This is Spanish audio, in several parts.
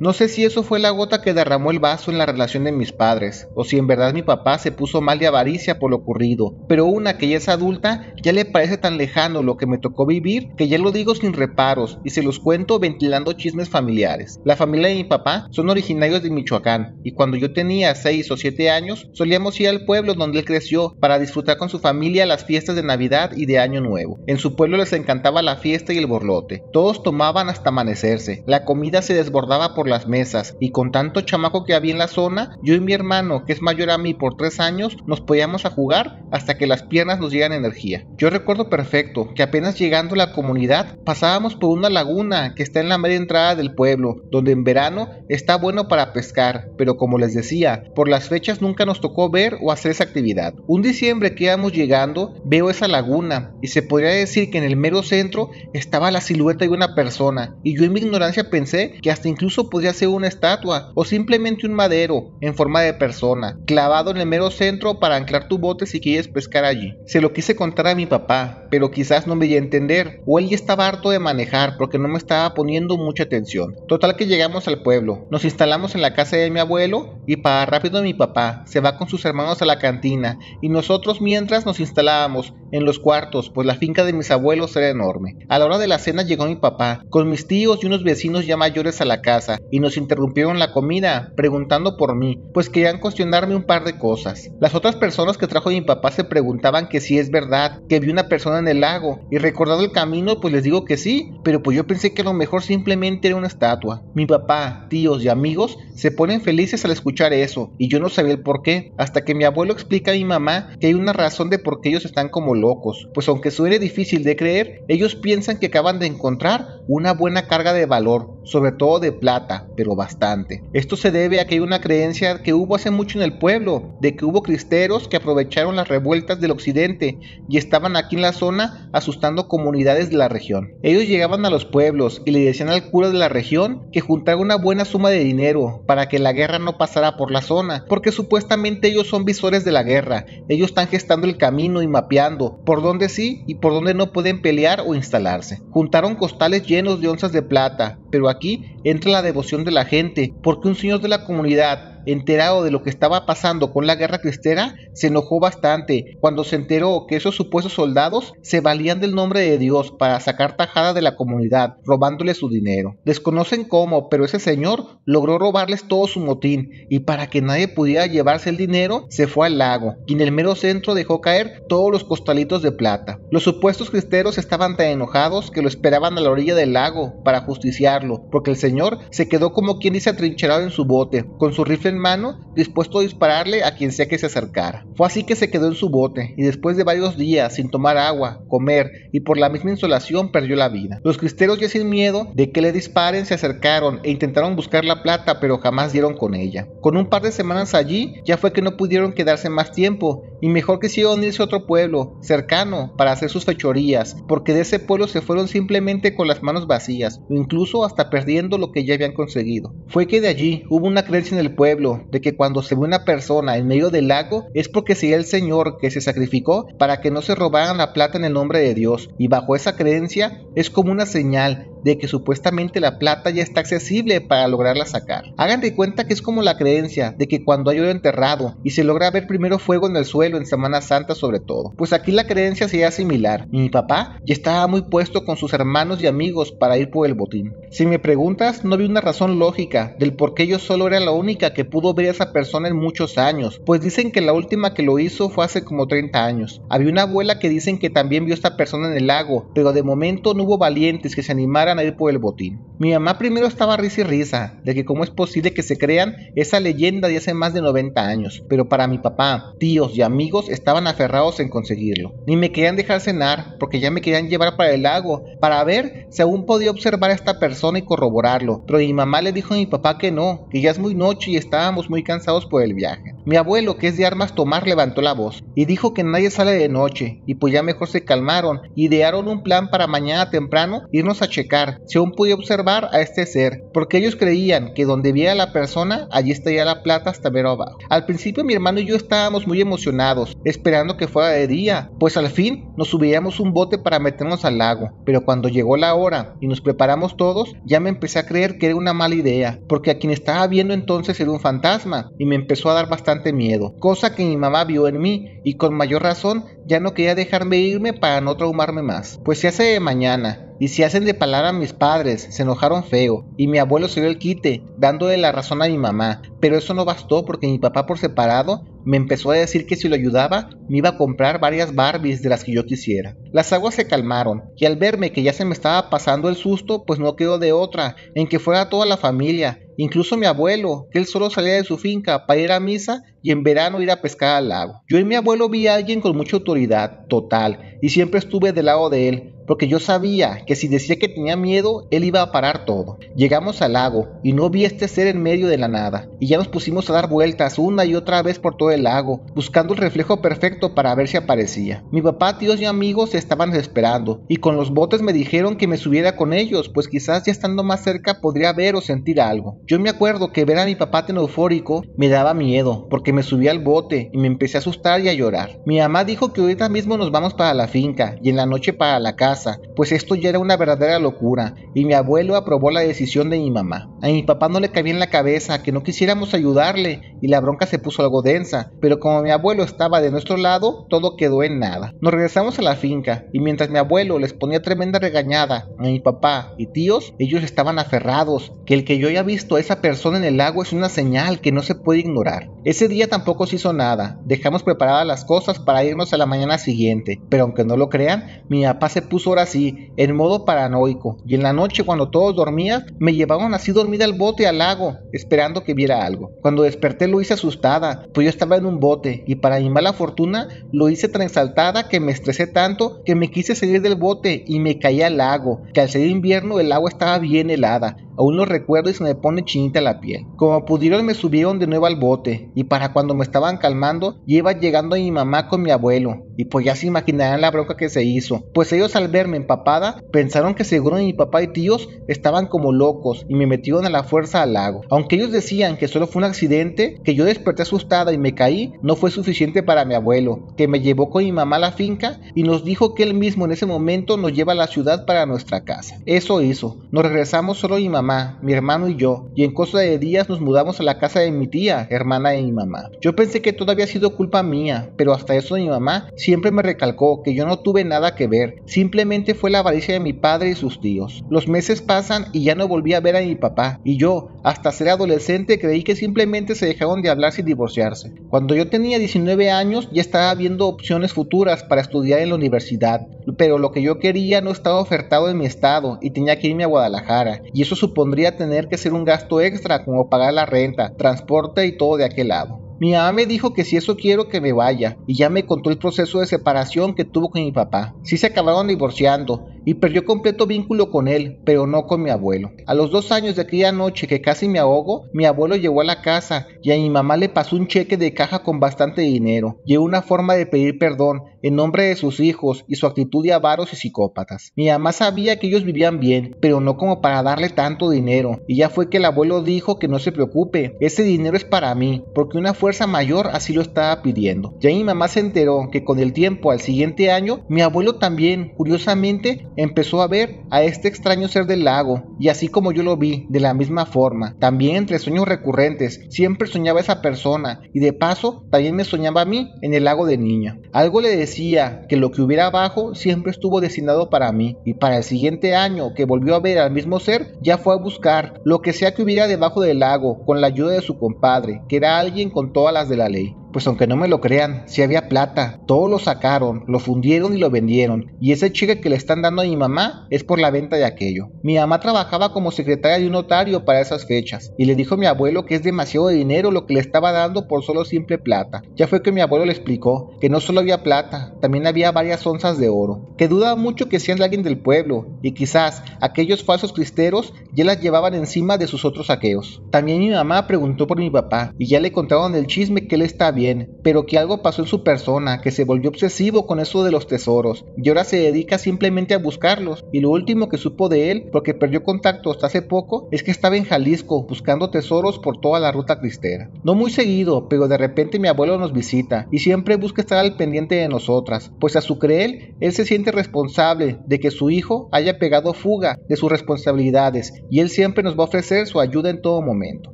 No sé si eso fue la gota que derramó el vaso en la relación de mis padres, o si en verdad mi papá se puso mal de avaricia por lo ocurrido, pero una que ya es adulta ya le parece tan lejano lo que me tocó vivir que ya lo digo sin reparos y se los cuento ventilando chismes familiares. La familia de mi papá son originarios de Michoacán y cuando yo tenía 6 o 7 años solíamos ir al pueblo donde él creció para disfrutar con su familia las fiestas de Navidad y de Año Nuevo. En su pueblo les encantaba la fiesta y el borlote. Todos tomaban hasta amanecerse. La comida se desbordaba por las mesas y con tanto chamaco que había en la zona, yo y mi hermano, que es mayor a mí por 3 años, nos podíamos a jugar hasta que las piernas nos dieran energía. Yo recuerdo perfecto que apenas llegando a la comunidad pasábamos por una laguna que está en la media entrada del pueblo, donde en verano está bueno para pescar, pero como les decía, por las fechas nunca nos tocó ver o hacer esa actividad. Un diciembre que íbamos llegando, veo esa laguna y se podría decir que en el mero centro estaba la silueta de una persona y yo en mi ignorancia pensé que hasta incluso podría ser una estatua o simplemente un madero en forma de persona, clavado en el mero centro para anclar tu bote si quieres pescar allí. Se lo quise contar a mi papá, pero quizás no me dio a entender, o él ya estaba harto de manejar porque no me estaba poniendo mucha atención. Total que llegamos al pueblo, nos instalamos en la casa de mi abuelo y para rápido mi papá se va con sus hermanos a la cantina y nosotros mientras nos instalábamos en los cuartos, pues la finca de mis abuelos era enorme. A la hora de la cena llegó mi papá con mis tíos y unos vecinos ya mayores a la casa y nos interrumpieron la comida preguntando por mí, pues querían cuestionarme un par de cosas. Las otras personas que trajo mi papá se preguntaban que si es verdad que vi una persona en el lago y recordando el camino pues les digo que sí, pero pues yo pensé que a lo mejor simplemente era una estatua. Mi papá, tíos y amigos se ponen felices al escuchar eso y yo no sabía el por qué, hasta que mi abuelo explica a mi mamá que hay una razón de por qué ellos están como locos, pues aunque suene difícil de creer, ellos piensan que acaban de encontrar una buena carga de valor, sobre todo de plata, pero bastante. Esto se debe a que hay una creencia que hubo hace mucho en el pueblo, de que hubo cristeros que aprovecharon las revueltas del occidente y estaban aquí en la zona asustando comunidades de la región. Ellos llegaban a los pueblos y le decían al cura de la región que juntara una buena suma de dinero para que la guerra no pasara por la zona, porque supuestamente ellos son visores de la guerra, ellos están gestando el camino y mapeando por dónde sí y por dónde no pueden pelear o instalarse. Juntaron costales llenos de onzas de plata, pero aquí entra la devoción de la gente, porque un señor de la comunidad, enterado de lo que estaba pasando con la guerra cristera, se enojó bastante cuando se enteró que esos supuestos soldados se valían del nombre de Dios para sacar tajada de la comunidad, robándole su dinero. Desconocen cómo, pero ese señor logró robarles todo su motín y para que nadie pudiera llevarse el dinero, se fue al lago y en el mero centro dejó caer todos los costalitos de plata. Los supuestos cristeros estaban tan enojados que lo esperaban a la orilla del lago para justiciarlo, porque el señor se quedó como quien dice atrincherado en su bote, con su rifle en mano, dispuesto a dispararle a quien sea que se acercara. Fue así que se quedó en su bote y después de varios días sin tomar agua, comer y por la misma insolación perdió la vida. Los cristeros ya sin miedo de que le disparen se acercaron e intentaron buscar la plata pero jamás dieron con ella. Con un par de semanas allí ya fue que no pudieron quedarse más tiempo y mejor quisieron irse a otro pueblo cercano para hacer sus fechorías, porque de ese pueblo se fueron simplemente con las manos vacías o incluso hasta perdiendo lo que ya habían conseguido. Fue que de allí hubo una creencia en el pueblo de que cuando se ve una persona en medio del lago es porque sería el Señor que se sacrificó para que no se robaran la plata en el nombre de Dios, y bajo esa creencia es como una señal de que supuestamente la plata ya está accesible para lograrla sacar. Hagan de cuenta que es como la creencia de que cuando hay oro enterrado y se logra ver primero fuego en el suelo en Semana Santa sobre todo, pues aquí la creencia sería similar. Mi papá ya estaba muy puesto con sus hermanos y amigos para ir por el botín. Si me preguntas, no vi una razón lógica del por qué yo solo era la única que pudo ver a esa persona en muchos años, pues dicen que la última que lo hizo fue hace como 30 años. Había una abuela que dicen que también vio a esta persona en el lago, pero de momento no hubo valientes que se animaran a ir por el botín. Mi mamá primero estaba risa y risa de que cómo es posible que se crean esa leyenda de hace más de 90 años, pero para mi papá, tíos y amigos estaban aferrados en conseguirlo. Ni me querían dejar cenar porque ya me querían llevar para el lago para ver si aún podía observar a esta persona y corroborarlo, pero mi mamá le dijo a mi papá que no, que ya es muy noche y estábamos muy cansados por el viaje. Mi abuelo, que es de armas tomar, levantó la voz y dijo que nadie sale de noche, y pues ya mejor se calmaron, idearon un plan para mañana temprano irnos a checar si aún podía observar a este ser, porque ellos creían que donde viera la persona, allí estaría la plata hasta mero abajo. Al principio mi hermano y yo estábamos muy emocionados, esperando que fuera de día, pues al fin nos subiríamos un bote para meternos al lago, pero cuando llegó la hora y nos preparamos todos, ya me empecé a creer que era una mala idea, porque a quien estaba viendo entonces era un fantasma, y me empezó a dar bastante miedo, cosa que mi mamá vio en mí, y con mayor razón ya no quería dejarme irme para no traumarme más. Pues se hace de mañana, y si hacen de palabra a mis padres, se enojaron feo, y mi abuelo se dio el quite, dándole la razón a mi mamá, pero eso no bastó porque mi papá por separado me empezó a decir que si lo ayudaba, me iba a comprar varias Barbies de las que yo quisiera. Las aguas se calmaron, y al verme que ya se me estaba pasando el susto, pues no quedó de otra, en que fuera toda la familia, incluso mi abuelo, que él solo salía de su finca para ir a misa y en verano ir a pescar al lago. Yo y mi abuelo vi a alguien con mucha autoridad, total, y siempre estuve del lado de él, porque yo sabía que si decía que tenía miedo, él iba a parar todo. Llegamos al lago y no vi a este ser en medio de la nada, y ya nos pusimos a dar vueltas una y otra vez por todo el lago, buscando el reflejo perfecto para ver si aparecía. Mi papá, tíos y amigos se estaban esperando, y con los botes me dijeron que me subiera con ellos, pues quizás ya estando más cerca podría ver o sentir algo. Yo me acuerdo que ver a mi papá tan eufórico me daba miedo, porque me subí al bote y me empecé a asustar y a llorar. Mi mamá dijo que ahorita mismo nos vamos para la finca y en la noche para la casa, pues esto ya era una verdadera locura, y mi abuelo aprobó la decisión de mi mamá. A mi papá no le cabía en la cabeza que no quisiéramos ayudarle, y la bronca se puso algo densa, pero como mi abuelo estaba de nuestro lado, todo quedó en nada. Nos regresamos a la finca, y mientras mi abuelo les ponía tremenda regañada a mi papá y tíos, ellos estaban aferrados, que el que yo haya visto a esa persona en el lago es una señal que no se puede ignorar. Ese día tampoco se hizo nada, dejamos preparadas las cosas para irnos a la mañana siguiente, pero aunque no lo crean, mi papá se puso ahora sí, en modo paranoico, y en la noche cuando todos dormían, me llevaban así dormida al bote al lago, esperando que viera algo. Cuando desperté lo hice asustada, pues yo estaba en un bote, y para mi mala fortuna, lo hice tan exaltada que me estresé tanto que me quise salir del bote y me caí al lago, que al ser invierno el agua estaba bien helada. Aún lo recuerdo y se me pone chinita la piel. Como pudieron me subieron de nuevo al bote, y para cuando me estaban calmando, ya iba llegando mi mamá con mi abuelo, y pues ya se imaginarán la bronca que se hizo, pues ellos al verme empapada, pensaron que seguro mi papá y tíos estaban como locos, y me metieron a la fuerza al lago. Aunque ellos decían que solo fue un accidente, que yo desperté asustada y me caí, no fue suficiente para mi abuelo, que me llevó con mi mamá a la finca, y nos dijo que él mismo en ese momento nos lleva a la ciudad para nuestra casa. Eso hizo, nos regresamos solo mi mamá, mi hermano y yo, y en cosa de días nos mudamos a la casa de mi tía, hermana de mi mamá. Yo pensé que todo había sido culpa mía, pero hasta eso mi mamá siempre me recalcó que yo no tuve nada que ver, simplemente fue la avaricia de mi padre y sus tíos. Los meses pasan y ya no volví a ver a mi papá, y yo, hasta ser adolescente, creí que simplemente se dejaron de hablar sin divorciarse. Cuando yo tenía 19 años ya estaba viendo opciones futuras para estudiar en la universidad, pero lo que yo quería no estaba ofertado en mi estado y tenía que irme a Guadalajara, y eso supondría tener que hacer un gasto extra como pagar la renta, transporte y todo de aquel lado. Mi mamá me dijo que si eso quiero que me vaya, y ya me contó el proceso de separación que tuvo con mi papá. Sí se acabaron divorciando, y perdió completo vínculo con él, pero no con mi abuelo. A los 2 años de aquella noche que casi me ahogo, mi abuelo llegó a la casa, y a mi mamá le pasó un cheque de caja con bastante dinero, y una forma de pedir perdón, en nombre de sus hijos, y su actitud de avaros y psicópatas. Mi mamá sabía que ellos vivían bien, pero no como para darle tanto dinero, y ya fue que el abuelo dijo que no se preocupe, ese dinero es para mí, porque una fuerza mayor así lo estaba pidiendo. Ya mi mamá se enteró que con el tiempo al siguiente año, mi abuelo también, curiosamente, empezó a ver a este extraño ser del lago, y así como yo lo vi, de la misma forma, también entre sueños recurrentes, siempre soñaba esa persona, y de paso, también me soñaba a mí en el lago de niña. Algo le decía que lo que hubiera abajo siempre estuvo destinado para mí, y para el siguiente año que volvió a ver al mismo ser, ya fue a buscar lo que sea que hubiera debajo del lago, con la ayuda de su compadre, que era alguien con todas las de la ley. Pues aunque no me lo crean, sí había plata, todo lo sacaron, lo fundieron y lo vendieron, y ese cheque que le están dando a mi mamá es por la venta de aquello. Mi mamá trabajaba como secretaria de un notario para esas fechas, y le dijo a mi abuelo que es demasiado dinero lo que le estaba dando por solo simple plata. Ya fue que mi abuelo le explicó que no solo había plata, también había varias onzas de oro, que dudaba mucho que sean de alguien del pueblo, y quizás aquellos falsos cristeros ya las llevaban encima de sus otros saqueos. También mi mamá preguntó por mi papá, y ya le contaron el chisme que él está bien, pero que algo pasó en su persona, que se volvió obsesivo con eso de los tesoros, y ahora se dedica simplemente a buscarlos, y lo último que supo de él, porque perdió contacto hasta hace poco, es que estaba en Jalisco buscando tesoros por toda la ruta cristera. No muy seguido, pero de repente mi abuelo nos visita, y siempre busca estar al pendiente de nosotras, pues a su creer, él se siente responsable de que su hijo haya pegado fuga de sus responsabilidades, y él siempre nos va a ofrecer su ayuda en todo momento.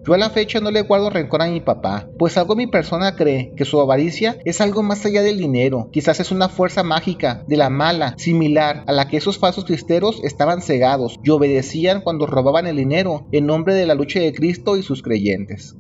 Yo a la fecha no le guardo rencor a mi papá, pues algo mi persona cree que su avaricia es algo más allá del dinero, quizás es una fuerza mágica de la mala, similar a la que esos falsos cristeros estaban cegados y obedecían cuando robaban el dinero en nombre de la lucha de Cristo y sus creyentes.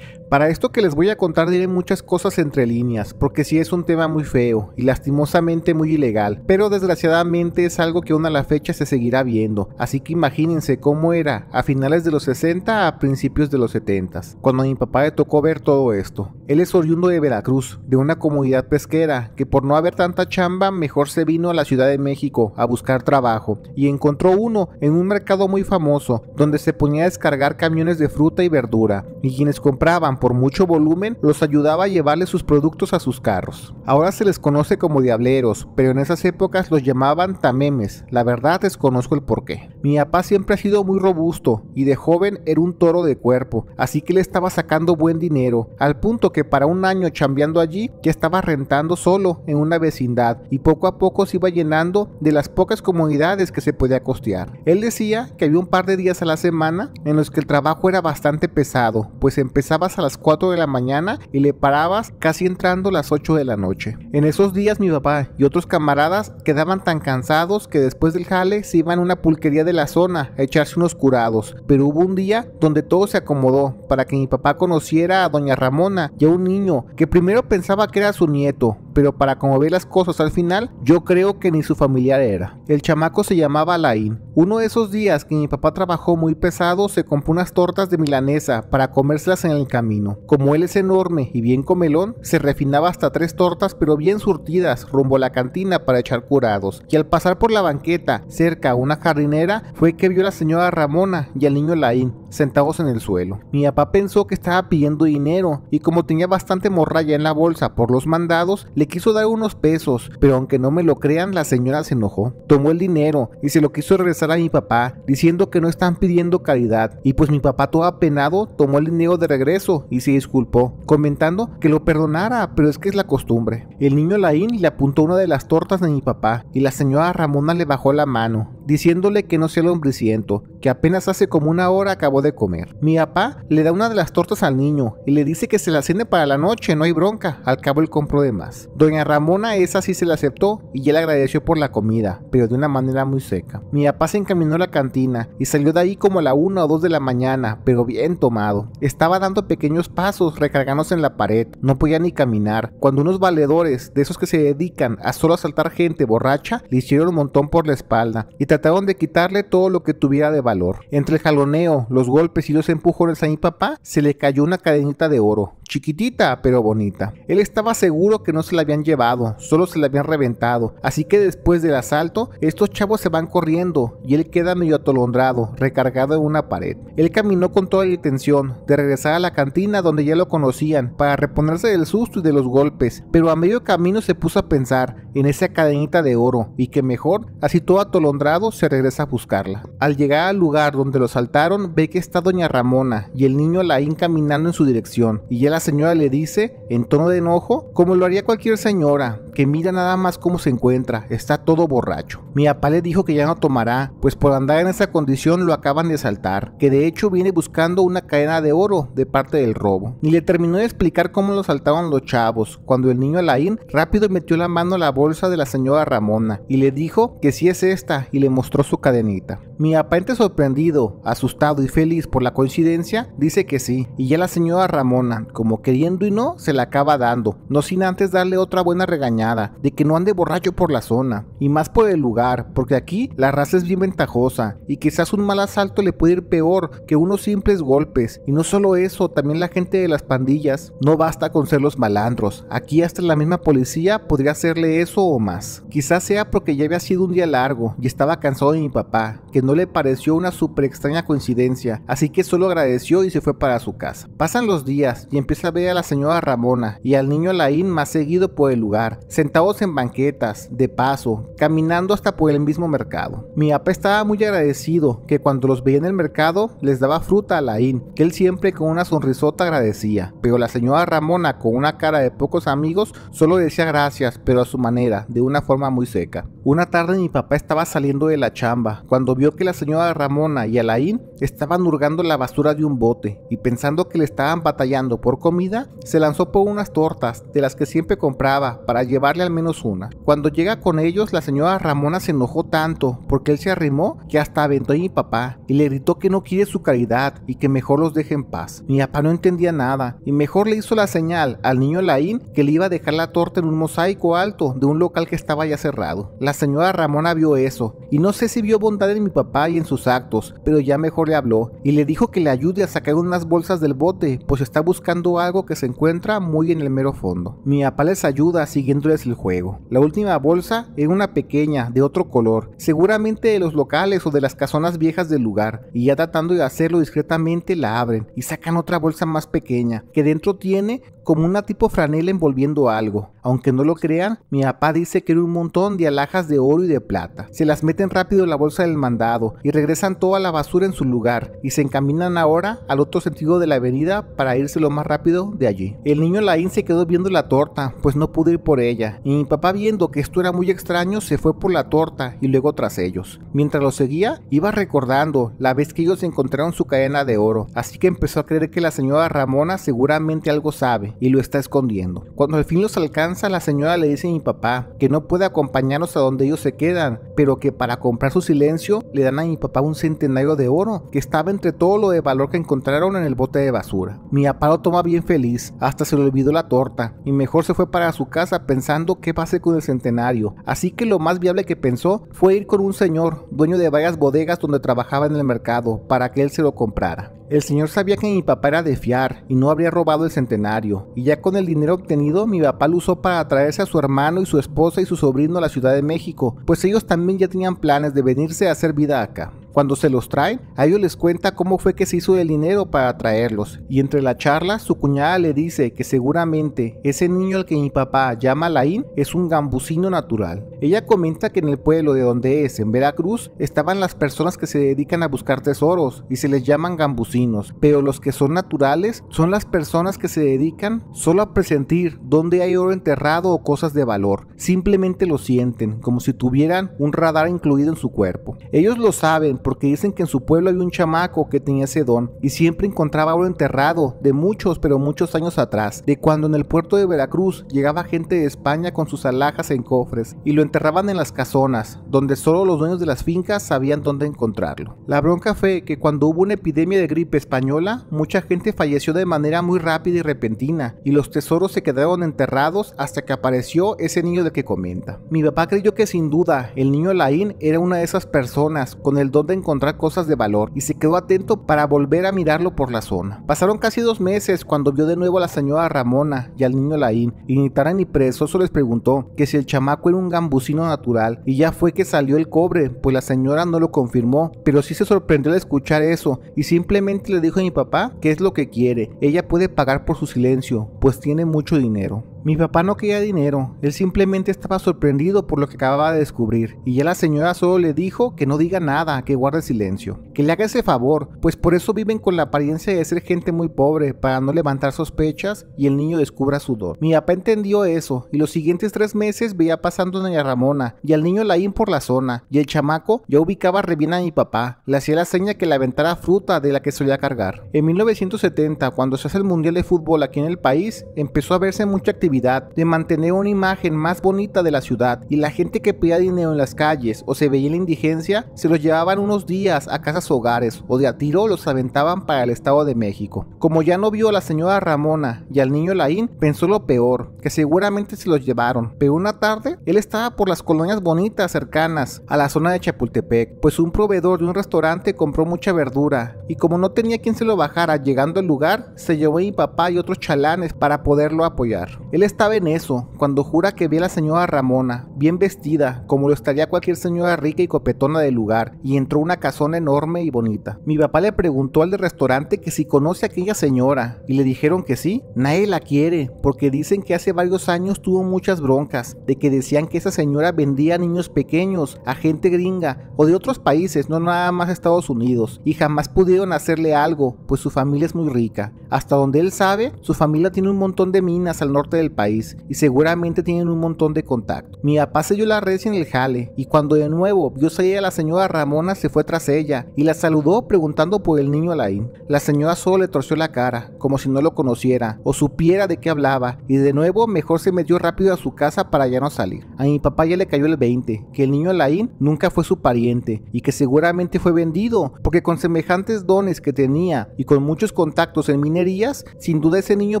Para esto que les voy a contar diré muchas cosas entre líneas, porque sí es un tema muy feo y lastimosamente muy ilegal, pero desgraciadamente es algo que aún a la fecha se seguirá viendo, así que imagínense cómo era a finales de los 60 a principios de los 70, cuando a mi papá le tocó ver todo esto. Él es oriundo de Veracruz, de una comunidad pesquera, que por no haber tanta chamba mejor se vino a la Ciudad de México a buscar trabajo, y encontró uno en un mercado muy famoso, donde se ponía a descargar camiones de fruta y verdura, y quienes compraban por mucho volumen los ayudaba a llevarle sus productos a sus carros. Ahora se les conoce como diableros, pero en esas épocas los llamaban tamemes. La verdad desconozco el porqué. Mi papá siempre ha sido muy robusto y de joven era un toro de cuerpo, así que le estaba sacando buen dinero, al punto que para un año chambeando allí ya estaba rentando solo en una vecindad y poco a poco se iba llenando de las pocas comodidades que se podía costear. Él decía que había un par de días a la semana en los que el trabajo era bastante pesado, pues empezabas a las 4 de la mañana y le parabas casi entrando las 8 de la noche. En esos días mi papá y otros camaradas quedaban tan cansados que después del jale se iban a una pulquería de la zona a echarse unos curados, pero hubo un día donde todo se acomodó para que mi papá conociera a doña Ramona y a un niño que primero pensaba que era su nieto, pero para como ve las cosas al final, yo creo que ni su familiar era. El chamaco se llamaba Alain. Uno de esos días que mi papá trabajó muy pesado, se compró unas tortas de milanesa para comérselas en el camino. Como él es enorme y bien comelón, se refinaba hasta 3 tortas pero bien surtidas rumbo a la cantina para echar curados. Y al pasar por la banqueta, cerca a una jardinera, fue que vio a la señora Ramona y al niño Alain sentados en el suelo. Mi papá pensó que estaba pidiendo dinero y como tenía bastante morralla en la bolsa por los mandados, le quiso dar unos pesos, pero aunque no me lo crean, la señora se enojó. Tomó el dinero y se lo quiso regresar a mi papá, diciendo que no están pidiendo caridad, y pues mi papá todo apenado tomó el dinero de regreso y se disculpó, comentando que lo perdonara, pero es que es la costumbre. El niño Laín le apuntó una de las tortas de mi papá y la señora Ramona le bajó la mano, diciéndole que no sea el hombriciento, que apenas hace como una hora acabó de comer. Mi papá le da una de las tortas al niño y le dice que se la cene para la noche, no hay bronca, al cabo él compró de más. Doña Ramona esa sí se la aceptó y él agradeció por la comida, pero de una manera muy seca. Mi papá se encaminó a la cantina y salió de ahí como a la 1 o 2 de la mañana, pero bien tomado. Estaba dando pequeños pasos recargándose en la pared, no podía ni caminar, cuando unos valedores, de esos que se dedican a solo asaltar gente borracha, le hicieron un montón por la espalda y trataron de quitarle todo lo que tuviera de valor. Entre el jaloneo, los golpes y los empujones a mi papá, se le cayó una cadenita de oro, chiquitita pero bonita. Él estaba seguro que no se la habían llevado, solo se la habían reventado, así que después del asalto, estos chavos se van corriendo y él queda medio atolondrado, recargado en una pared. Él caminó con toda la intención de regresar a la cantina donde ya lo conocían, para reponerse del susto y de los golpes, pero a medio camino se puso a pensar en esa cadenita de oro, y que mejor, así todo atolondrado, se regresa a buscarla. Al llegar al lugar donde lo saltaron, ve que está doña Ramona y el niño Laín caminando en su dirección, y ya la señora le dice, en tono de enojo, como lo haría cualquier señora, que mira nada más cómo se encuentra, está todo borracho. Mi papá le dijo que ya no tomará, pues por andar en esa condición lo acaban de asaltar, que de hecho viene buscando una cadena de oro de parte del robo. Ni le terminó de explicar cómo lo asaltaron los chavos, cuando el niño Alain rápido metió la mano a la bolsa de la señora Ramona y le dijo que sí es esta y le mostró su cadenita. Mi papá, entre sorprendido, asustado y feliz por la coincidencia, dice que sí, y ya la señora Ramona, como queriendo y no, se la acaba dando, no sin antes darle otra buena regañada, de que no ande borracho por la zona, y más por el lugar, porque aquí la raza es bien ventajosa, y quizás un mal asalto le puede ir peor que unos simples golpes, y no solo eso, también la gente de las pandillas, no basta con ser los malandros, aquí hasta la misma policía podría hacerle eso o más. Quizás sea porque ya había sido un día largo, y estaba cansado de mi papá, que no le pareció una súper extraña coincidencia, así que solo agradeció y se fue para su casa. Pasan los días y empieza a ver a la señora Ramona y al niño Alain más seguido por el lugar, sentados en banquetas, de paso, caminando hasta por el mismo mercado. Mi papá estaba muy agradecido, que cuando los veía en el mercado les daba fruta a Alain, que él siempre con una sonrisota agradecía, pero la señora Ramona, con una cara de pocos amigos, solo decía gracias, pero a su manera, de una forma muy seca. Una tarde mi papá estaba saliendo de la chamba, cuando vio que la señora Ramona y Alain estaban hurgando la basura de un bote, y pensando que le estaban batallando por comida, se lanzó por unas tortas, de las que siempre compraba, para llevarle al menos una. Cuando llega con ellos, la señora Ramona se enojó tanto, porque él se arrimó, que hasta aventó a mi papá, y le gritó que no quiere su caridad, y que mejor los deje en paz. Mi papá no entendía nada, y mejor le hizo la señal al niño Alain, que le iba a dejar la torta en un mosaico alto, de un local que estaba ya cerrado. La señora Ramona vio eso, y no sé si vio bondad en mi papá y en sus actos, pero ya mejor le habló, y le dijo que le ayude a sacar unas bolsas del bote, pues está buscando algo que se encuentra muy en el mero fondo. Mi papá les ayuda siguiéndoles el juego. La última bolsa era una pequeña, de otro color, seguramente de los locales o de las casonas viejas del lugar, y ya tratando de hacerlo discretamente la abren, y sacan otra bolsa más pequeña, que dentro tiene como una tipo franela envolviendo algo. Aunque no lo crean, mi papá dice que era un montón de alhajas de oro y de plata. Se las meten rápido en la bolsa del mandado y regresan toda la basura en su lugar y se encaminan ahora al otro sentido de la avenida para irse lo más rápido de allí. El niño Alain se quedó viendo la torta, pues no pudo ir por ella, y mi papá, viendo que esto era muy extraño, se fue por la torta y luego tras ellos. Mientras lo seguía, iba recordando la vez que ellos encontraron su cadena de oro, así que empezó a creer que la señora Ramona seguramente algo sabe y lo está escondiendo. Cuando al fin los alcanza, la señora le dice a mi papá que no puede acompañarnos a donde ellos se quedan, pero que para comprar su silencio le dan a mi papá un centenario de oro que estaba entre todo lo de valor que encontraron en el bote de basura. Mi papá lo toma bien feliz, hasta se le olvidó la torta y mejor se fue para su casa pensando qué pase con el centenario, así que lo más viable que pensó fue ir con un señor, dueño de varias bodegas donde trabajaba en el mercado, para que él se lo comprara. El señor sabía que mi papá era de fiar y no habría robado el centenario, y ya con el dinero obtenido mi papá lo usó para traerse a su hermano y su esposa y su sobrino a la Ciudad de México, pues ellos también ya tenían planes de venirse a hacer vida acá. Cuando se los traen, a ellos les cuenta cómo fue que se hizo el dinero para traerlos, y entre la charla su cuñada le dice que seguramente ese niño al que mi papá llama Alain es un gambusino natural. Ella comenta que en el pueblo de donde es, en Veracruz, estaban las personas que se dedican a buscar tesoros y se les llaman gambusinos, pero los que son naturales son las personas que se dedican solo a presentir dónde hay oro enterrado o cosas de valor. Simplemente lo sienten, como si tuvieran un radar incluido en su cuerpo. Ellos lo saben porque dicen que en su pueblo había un chamaco que tenía ese don y siempre encontraba oro enterrado de muchos pero muchos años atrás, de cuando en el puerto de Veracruz llegaba gente de España con sus alhajas en cofres y lo enterraban en las casonas, donde solo los dueños de las fincas sabían dónde encontrarlo. La bronca fue que cuando hubo una epidemia de gripe española, mucha gente falleció de manera muy rápida y repentina y los tesoros se quedaron enterrados hasta que apareció ese niño de que comenta. Mi papá creyó que sin duda el niño Alain era una de esas personas con el don de encontrar cosas de valor y se quedó atento para volver a mirarlo por la zona. Pasaron casi 2 meses cuando vio de nuevo a la señora Ramona y al niño Alain, y ni Tara ni Perezoso les preguntó que si el chamaco era un gambusino natural, y ya fue que salió el cobre, pues la señora no lo confirmó, pero sí se sorprendió al escuchar eso y simplemente le dijo a mi papá que es lo que quiere, ella puede pagar por su silencio, pues tiene mucho dinero. Mi papá no quería dinero, él simplemente estaba sorprendido por lo que acababa de descubrir, y ya la señora solo le dijo que no diga nada, que guarde silencio, que le haga ese favor, pues por eso viven con la apariencia de ser gente muy pobre, para no levantar sospechas y el niño descubra su don. Mi papá entendió eso, y los siguientes 3 meses veía pasando a doña Ramona y al niño Laín por la zona, y el chamaco ya ubicaba re bien a mi papá, le hacía la seña que le aventara fruta de la que solía cargar. En 1970, cuando se hace el Mundial de Fútbol aquí en el país, empezó a verse mucha actividad de mantener una imagen más bonita de la ciudad, y la gente que pedía dinero en las calles o se veía en la indigencia se los llevaban unos días a casas hogares o de a tiro los aventaban para el Estado de México. Como ya no vio a la señora Ramona y al niño Laín, pensó lo peor, que seguramente se los llevaron, pero una tarde él estaba por las colonias bonitas cercanas a la zona de Chapultepec, pues un proveedor de un restaurante compró mucha verdura y como no tenía quien se lo bajara llegando al lugar, se llevó a mi papá y otros chalanes para poderlo apoyar. Él estaba en eso, cuando jura que ve a la señora Ramona, bien vestida, como lo estaría cualquier señora rica y copetona del lugar, y entró a una casona enorme y bonita. Mi papá le preguntó al del restaurante que si conoce a aquella señora, y le dijeron que sí. Nadie la quiere, porque dicen que hace varios años tuvo muchas broncas, de que decían que esa señora vendía a niños pequeños, a gente gringa, o de otros países, no nada más Estados Unidos, y jamás pudieron hacerle algo, pues su familia es muy rica. Hasta donde él sabe, su familia tiene un montón de minas al norte del país y seguramente tienen un montón de contacto. Mi papá selló la red en el jale y cuando de nuevo vio salir a la señora Ramona se fue tras ella y la saludó preguntando por el niño Laín. La señora solo le torció la cara como si no lo conociera o supiera de qué hablaba y de nuevo mejor se metió rápido a su casa para ya no salir. A mi papá ya le cayó el 20 que el niño Laín nunca fue su pariente y que seguramente fue vendido porque con semejantes dones que tenía y con muchos contactos en minerías, sin duda ese niño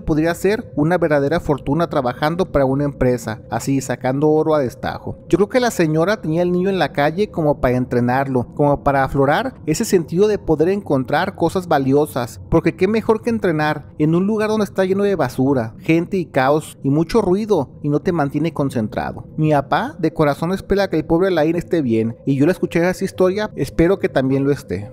podría ser una verdadera fortuna trabajando para una empresa, así sacando oro a destajo. Yo creo que la señora tenía el niño en la calle como para entrenarlo, como para aflorar ese sentido de poder encontrar cosas valiosas, porque qué mejor que entrenar en un lugar donde está lleno de basura, gente y caos y mucho ruido y no te mantiene concentrado. Mi papá de corazón espera que el pobre Laín esté bien y yo al escuchar esa historia espero que también lo esté.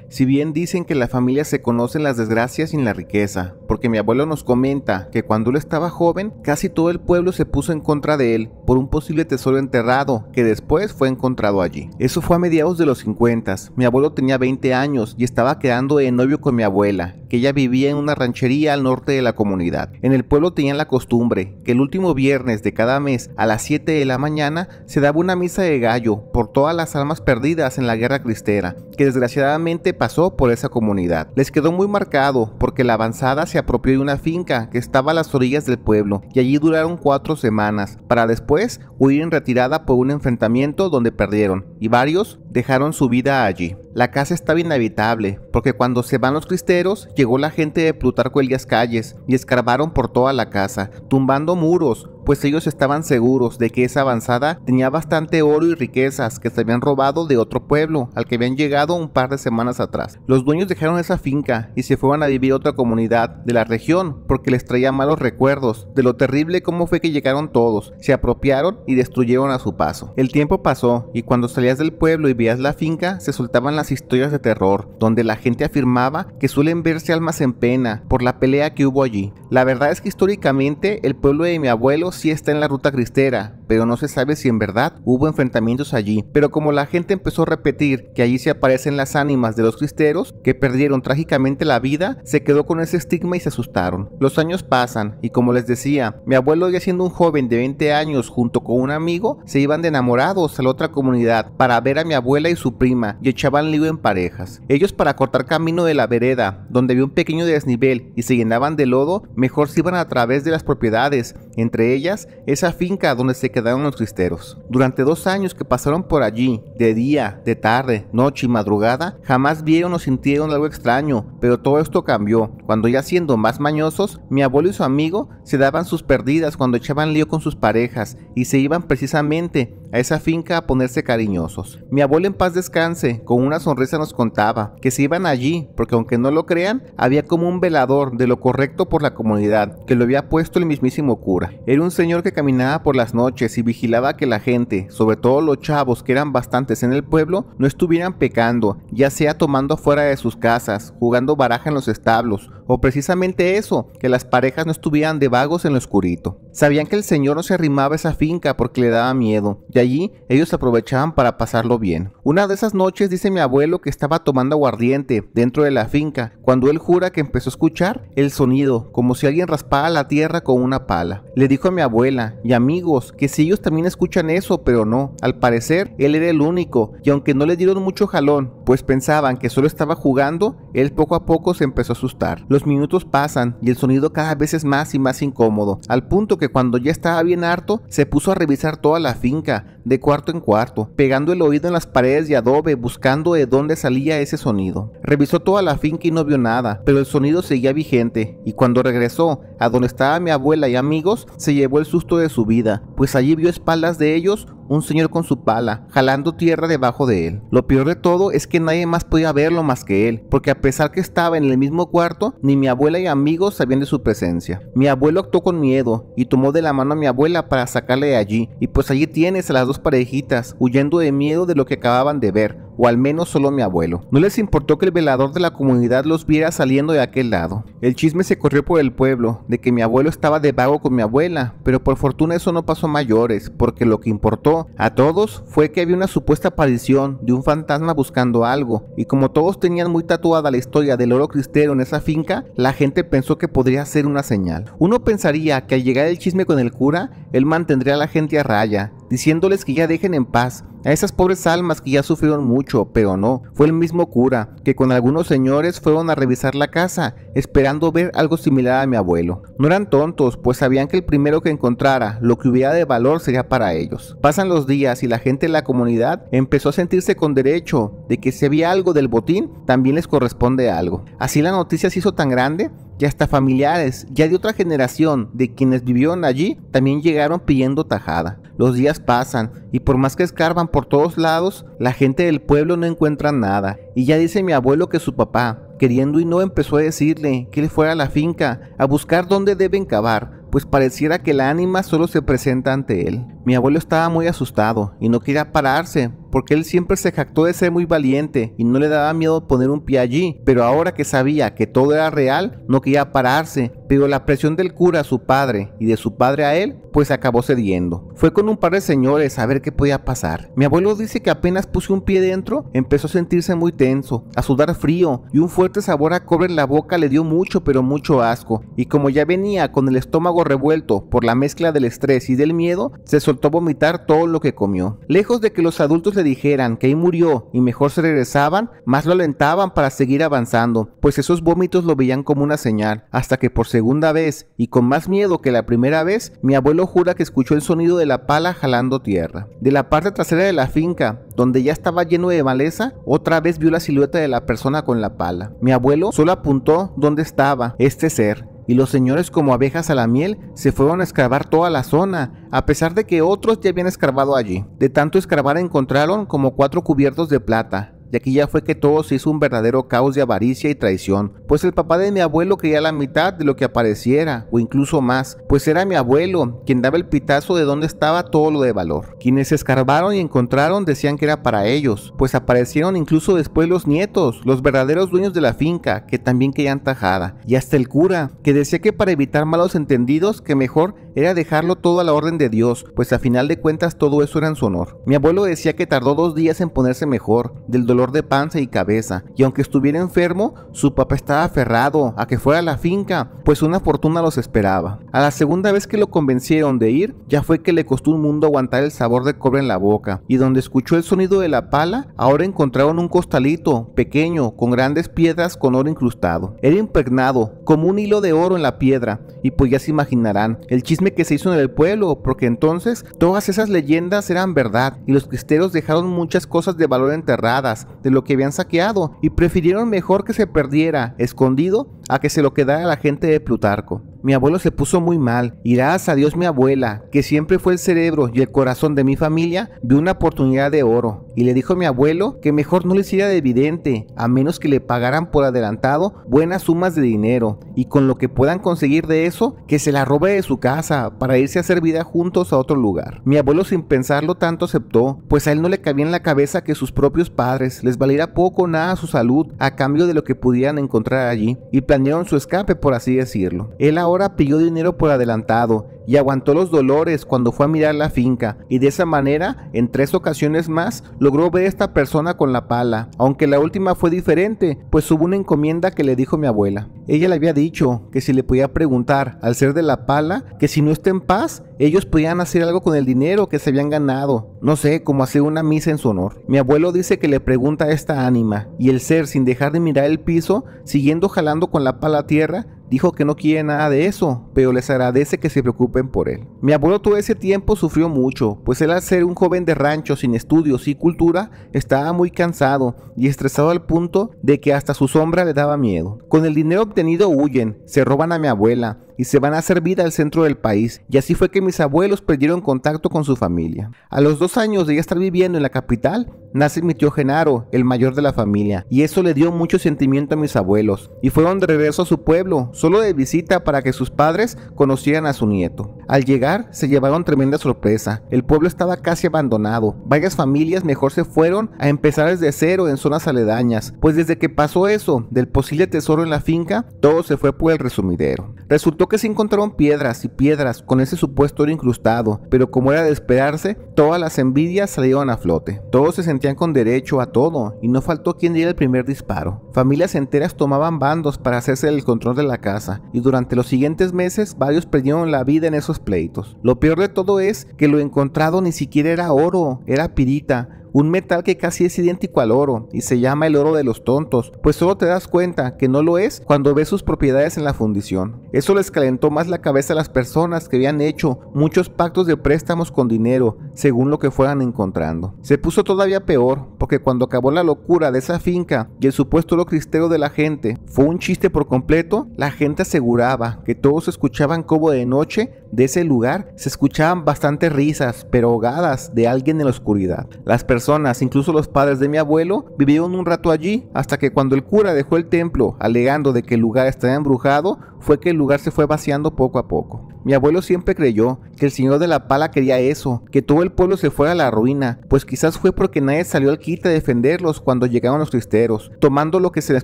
Si bien dicen que la familia se conoce en las desgracias y en la riqueza, porque mi abuelo nos comenta que cuando él estaba joven, casi todo el pueblo se puso en contra de él por un posible tesoro enterrado que después fue encontrado allí. Eso fue a mediados de los 50. Mi abuelo tenía 20 años y estaba quedando de novio con mi abuela, que ella vivía en una ranchería al norte de la comunidad. En el pueblo tenían la costumbre que el último viernes de cada mes a las 7 de la mañana se daba una misa de gallo por todas las almas perdidas en la guerra cristera, que desgraciadamente pasó por esa comunidad. Les quedó muy marcado porque la avanzada se apropió de una finca que estaba a las orillas del pueblo y allí duraron 4 semanas para después huir en retirada por un enfrentamiento donde perdieron y varios dejaron su vida allí. La casa estaba inhabitable porque cuando se van los cristeros llegó la gente de Plutarco Elías Calles y escarbaron por toda la casa, tumbando muros, pues ellos estaban seguros de que esa avanzada tenía bastante oro y riquezas que se habían robado de otro pueblo al que habían llegado un par de semanas atrás. Los dueños dejaron esa finca y se fueron a vivir a otra comunidad de la región porque les traía malos recuerdos de lo terrible como fue que llegaron todos, se apropiaron y destruyeron a su paso. El tiempo pasó y cuando salías del pueblo y veías la finca se soltaban las historias de terror, donde la gente afirmaba que suelen verse almas en pena por la pelea que hubo allí. La verdad es que históricamente el pueblo de mi abuelo sí está en la ruta cristera, pero no se sabe si en verdad hubo enfrentamientos allí. Pero como la gente empezó a repetir que allí se aparecen las ánimas de los cristeros que perdieron trágicamente la vida, se quedó con ese estigma y se asustaron. Los años pasan y como les decía, mi abuelo ya siendo un joven de 20 años junto con un amigo, se iban de enamorados a la otra comunidad para ver a mi abuela y su prima y echaban lío en parejas. Ellos para cortar camino de la vereda, donde había un pequeño desnivel y se llenaban de lodo, mejor se iban a través de las propiedades, entre ellas esa finca donde se quedaron los cristeros. Durante 2 años que pasaron por allí, de día, de tarde, noche y madrugada, jamás vieron o sintieron algo extraño, pero todo esto cambió cuando ya siendo más mañosos, mi abuelo y su amigo se daban sus perdidas cuando echaban lío con sus parejas y se iban precisamente a esa finca a ponerse cariñosos. Mi abuelo, en paz descanse, con una sonrisa nos contaba que se iban allí porque, aunque no lo crean, había como un velador de lo correcto por la comunidad que lo había puesto el mismísimo cura. Era un señor que caminaba por las noches y vigilaba que la gente, sobre todo los chavos, que eran bastantes en el pueblo, no estuvieran pecando, ya sea tomando fuera de sus casas, jugando baraja en los establos, o precisamente eso, que las parejas no estuvieran de vagos en lo oscurito. Sabían que el señor no se arrimaba a esa finca porque le daba miedo, y allí ellos aprovechaban para pasarlo bien. Una de esas noches, dice mi abuelo, que estaba tomando aguardiente dentro de la finca, cuando él jura que empezó a escuchar el sonido, como si alguien raspara la tierra con una pala. Le dijo a mi abuela y amigos que si ellos también escuchan eso, pero no, al parecer él era el único, y aunque no le dieron mucho jalón, pues pensaban que solo estaba jugando, él poco a poco se empezó a asustar. Los minutos pasan y el sonido cada vez es más y más incómodo, al punto que cuando ya estaba bien harto, se puso a revisar toda la finca, de cuarto en cuarto, pegando el oído en las paredes de adobe, buscando de dónde salía ese sonido. Revisó toda la finca y no vio nada, pero el sonido seguía vigente, y cuando regresó a donde estaba mi abuela y amigos, se llevó el susto de su vida, pues allí vio a espaldas de ellos un señor con su pala, jalando tierra debajo de él. Lo peor de todo es que nadie más podía verlo más que él, porque a pesar que estaba en el mismo cuarto, ni mi abuela y amigos sabían de su presencia. Mi abuelo actuó con miedo y tomó de la mano a mi abuela para sacarle de allí, y pues allí tienes a las dos parejitas, huyendo de miedo de lo que acababan de ver, o al menos solo mi abuelo. No les importó que el velador de la comunidad los viera saliendo de aquel lado. El chisme se corrió por el pueblo, de que mi abuelo estaba de vago con mi abuela, pero por fortuna eso no pasó a mayores, porque lo que importó a todos fue que había una supuesta aparición de un fantasma buscando algo, y como todos tenían muy tatuada la historia del oro cristero en esa finca, la gente pensó que podría ser una señal. Uno pensaría que al llegar el chisme con el cura, él mantendría a la gente a raya, diciéndoles que ya dejen en paz a esas pobres almas que ya sufrieron mucho, pero no, fue el mismo cura, que con algunos señores fueron a revisar la casa, esperando ver algo similar a mi abuelo. No eran tontos, pues sabían que el primero que encontrara lo que hubiera de valor sería para ellos. Pasan los días y la gente de la comunidad empezó a sentirse con derecho de que si había algo del botín, también les corresponde algo. Así la noticia se hizo tan grande que hasta familiares ya de otra generación de quienes vivieron allí también llegaron pidiendo tajada. Los días pasan y por más que escarban por todos lados, la gente del pueblo no encuentra nada. Y ya dice mi abuelo que su papá, queriendo y no, empezó a decirle que él fuera a la finca a buscar dónde deben cavar, pues pareciera que la ánima solo se presenta ante él. Mi abuelo estaba muy asustado y no quería pararse, porque él siempre se jactó de ser muy valiente y no le daba miedo poner un pie allí, pero ahora que sabía que todo era real, no quería pararse, pero la presión del cura a su padre y de su padre a él, pues acabó cediendo. Fue con un par de señores a ver qué podía pasar. Mi abuelo dice que apenas puso un pie dentro, empezó a sentirse muy tenso, a sudar frío, y un fuerte sabor a cobre en la boca le dio mucho pero mucho asco, y como ya venía con el estómago revuelto por la mezcla del estrés y del miedo, se soltó a vomitar todo lo que comió. Lejos de que los adultos le dijeran que ahí murió y mejor se regresaban, más lo alentaban para seguir avanzando, pues esos vómitos lo veían como una señal, hasta que por segunda vez, y con más miedo que la primera vez, mi abuelo jura que escuchó el sonido de la pala jalando tierra. De la parte trasera de la finca, donde ya estaba lleno de maleza, otra vez vio la silueta de la persona con la pala. Mi abuelo solo apuntó dónde estaba este ser, y los señores, como abejas a la miel, se fueron a escarbar toda la zona, a pesar de que otros ya habían escarbado allí. De tanto escarbar encontraron como 4 cubiertos de plata, y aquí ya fue que todo se hizo un verdadero caos de avaricia y traición, pues el papá de mi abuelo quería la mitad de lo que apareciera, o incluso más, pues era mi abuelo quien daba el pitazo de dónde estaba todo lo de valor. Quienes escarbaron y encontraron decían que era para ellos, pues aparecieron incluso después los nietos, los verdaderos dueños de la finca, que también querían tajada, y hasta el cura, que decía que para evitar malos entendidos, que mejor era dejarlo todo a la orden de Dios, pues a final de cuentas todo eso era en su honor. Mi abuelo decía que tardó 2 días en ponerse mejor, del dolor de panza y cabeza, y aunque estuviera enfermo, su papá estaba aferrado a que fuera a la finca, pues una fortuna los esperaba. A la segunda vez que lo convencieron de ir, ya fue que le costó un mundo aguantar el sabor de cobre en la boca, y donde escuchó el sonido de la pala, ahora encontraron un costalito pequeño con grandes piedras con oro incrustado. Era impregnado como un hilo de oro en la piedra, y pues ya se imaginarán el chisme que se hizo en el pueblo, porque entonces todas esas leyendas eran verdad, y los cristeros dejaron muchas cosas de valor enterradas de lo que habían saqueado, y prefirieron mejor que se perdiera escondido a que se lo quedara la gente de Plutarco. Mi abuelo se puso muy mal y gracias a Dios mi abuela, que siempre fue el cerebro y el corazón de mi familia, vio una oportunidad de oro y le dijo a mi abuelo que mejor no le hiciera de vidente, a menos que le pagaran por adelantado buenas sumas de dinero, y con lo que puedan conseguir de eso, que se la robe de su casa para irse a hacer vida juntos a otro lugar. Mi abuelo, sin pensarlo tanto, aceptó, pues a él no le cabía en la cabeza que sus propios padres les valiera poco o nada su salud a cambio de lo que pudieran encontrar allí, y planearon su escape, por así decirlo. Él ahora pidió dinero por adelantado y aguantó los dolores cuando fue a mirar la finca, y de esa manera, en 3 ocasiones más, logró ver a esta persona con la pala, aunque la última fue diferente, pues hubo una encomienda que le dijo mi abuela. Ella le había dicho que si le podía preguntar al ser de la pala, que si no está en paz, ellos podían hacer algo con el dinero que se habían ganado, no sé, como hacer una misa en su honor. Mi abuelo dice que le pregunta a esta ánima, y el ser, sin dejar de mirar el piso, siguiendo jalando con la pala a tierra, dijo que no quiere nada de eso, pero les agradece que se preocupen por él. Mi abuelo todo ese tiempo sufrió mucho, pues él, al ser un joven de rancho sin estudios y cultura, estaba muy cansado y estresado al punto de que hasta su sombra le daba miedo. Con el dinero obtenido huyen, se roban a mi abuela y se van a hacer vida al centro del país, y así fue que mis abuelos perdieron contacto con su familia. A los 2 años de ya estar viviendo en la capital, nace mi tío Genaro, el mayor de la familia, y eso le dio mucho sentimiento a mis abuelos, y fueron de regreso a su pueblo, solo de visita para que sus padres conocieran a su nieto. Al llegar, se llevaron tremenda sorpresa. El pueblo estaba casi abandonado, varias familias mejor se fueron a empezar desde cero en zonas aledañas, pues desde que pasó eso del posible tesoro en la finca, todo se fue por el resumidero. Resultó que se encontraron piedras y piedras con ese supuesto oro incrustado, pero como era de esperarse, todas las envidias salieron a flote. Todos se sentían con derecho a todo y no faltó quien diera el primer disparo. Familias enteras tomaban bandos para hacerse el control de la casa, y durante los siguientes meses varios perdieron la vida en esos pleitos. Lo peor de todo es que lo encontrado ni siquiera era oro, era pirita, un metal que casi es idéntico al oro y se llama el oro de los tontos, pues solo te das cuenta que no lo es cuando ves sus propiedades en la fundición. Eso les calentó más la cabeza a las personas que habían hecho muchos pactos de préstamos con dinero según lo que fueran encontrando. Se puso todavía peor, porque cuando acabó la locura de esa finca y el supuesto oro cristero de la gente fue un chiste por completo, la gente aseguraba que todos escuchaban como de noche de ese lugar se escuchaban bastantes risas, pero ahogadas, de alguien en la oscuridad. Las personas, incluso los padres de mi abuelo, vivieron un rato allí, hasta que cuando el cura dejó el templo alegando de que el lugar estaba embrujado, fue que el lugar se fue vaciando poco a poco. Mi abuelo siempre creyó que el señor de la pala quería eso, que todo el pueblo se fuera a la ruina, pues quizás fue porque nadie salió al quite a defenderlos cuando llegaron los cristeros, tomando lo que se les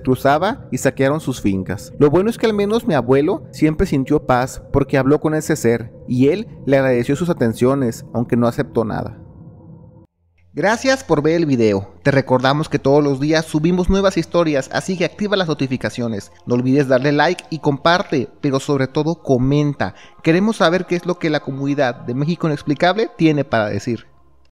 cruzaba y saquearon sus fincas. Lo bueno es que al menos mi abuelo siempre sintió paz, porque habló con ese ser, y él le agradeció sus atenciones, aunque no aceptó nada. Gracias por ver el video. Te recordamos que todos los días subimos nuevas historias, así que activa las notificaciones. No olvides darle like y comparte, pero sobre todo comenta. Queremos saber qué es lo que la comunidad de México Inexplicable tiene para decir.